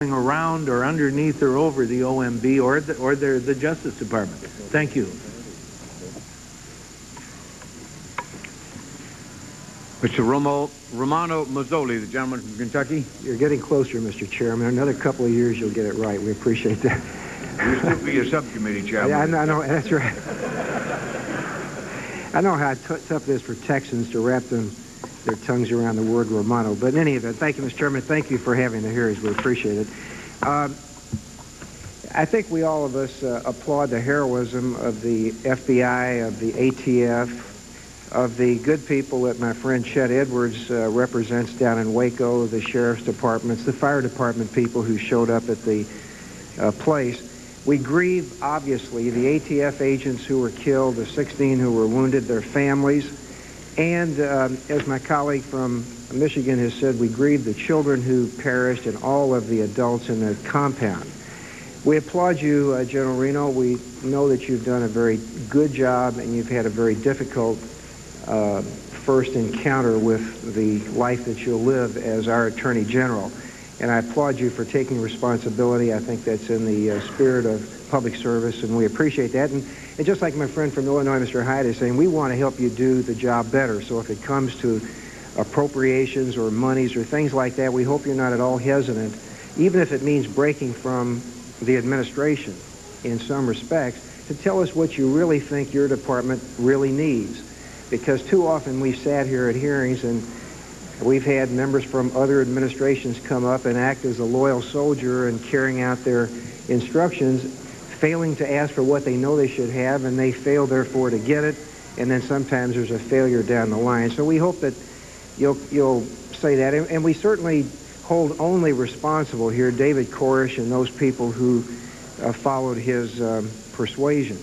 around or underneath or over the OMB or the Justice Department. Thank you. Mr. Romano Mazzoli, the gentleman from Kentucky. You're getting closer, Mr. Chairman. Another couple of years, you'll get it right. We appreciate that. You'll still be a subcommittee chairman. I know, that's right. I know how tough it is for Texans to wrap their tongues around the word Romano. But in any event, thank you, Mr. Chairman. Thank you for having the hearings. We appreciate it. I think we all of us applaud the heroism of the FBI, of the ATF, of the good people that my friend Chet Edwards represents down in Waco, the sheriff's departments, the fire department people who showed up at the place. We grieve, obviously, the ATF agents who were killed, the 16 who were wounded, their families, and as my colleague from Michigan has said, we grieve the children who perished and all of the adults in the compound. We applaud you, General Reno. We know that you've done a very good job and you've had a very difficult first encounter with the life that you'll live as our Attorney General. And I applaud you for taking responsibility. I think that's in the spirit of public service, and we appreciate that. And just like my friend from Illinois, Mr. Hyde, is saying, we want to help you do the job better. So if it comes to appropriations or monies or things like that, we hope you're not at all hesitant, even if it means breaking from the administration in some respects, to tell us what you really think your department really needs. Because too often we've sat here at hearings and we've had members from other administrations come up and act as a loyal soldier and carrying out their instructions, failing to ask for what they know they should have, and they fail, therefore, to get it, and then sometimes there's a failure down the line. So we hope that you'll say that, and we certainly hold only responsible here David Koresh and those people who followed his persuasion.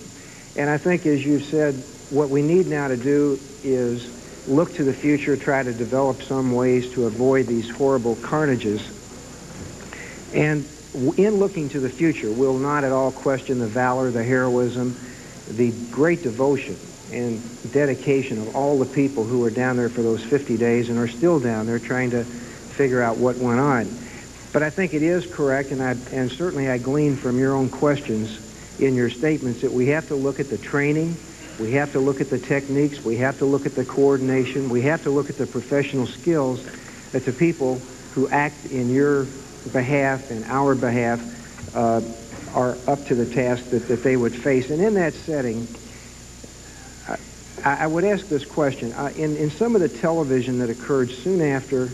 And I think, as you said, what we need now to do is look to the future, try to develop some ways to avoid these horrible carnages. And in looking to the future, we'll not at all question the valor, the heroism, the great devotion and dedication of all the people who were down there for those 50 days and are still down there trying to figure out what went on. But I think it is correct, and certainly I glean from your own questions in your statements, that we have to look at the training, we have to look at the techniques, we have to look at the coordination, we have to look at the professional skills that the people who act in your behalf and our behalf are up to the task that they would face. And in that setting, I would ask this question. In some of the television that occurred soon after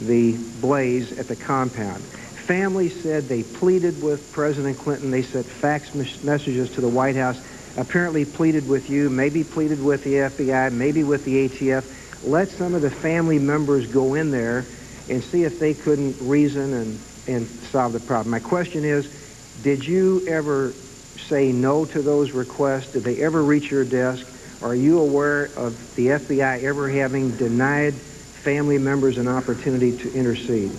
the blaze at the compound, families said they pleaded with President Clinton, they sent fax messages to the White House, apparently pleaded with you, maybe pleaded with the FBI, maybe with the ATF. Let some of the family members go in there and see if they couldn't reason and solve the problem. My question is, did you ever say no to those requests? Did they ever reach your desk? Are you aware of the FBI ever having denied family members an opportunity to intercede?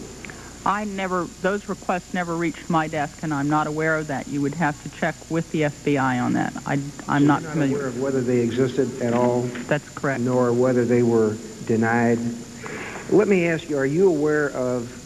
Those requests never reached my desk, and I'm not aware of that. You would have to check with the FBI on that. I'm not familiar. Aware of whether they existed at all? That's correct. Nor whether they were denied? Let me ask you, are you aware of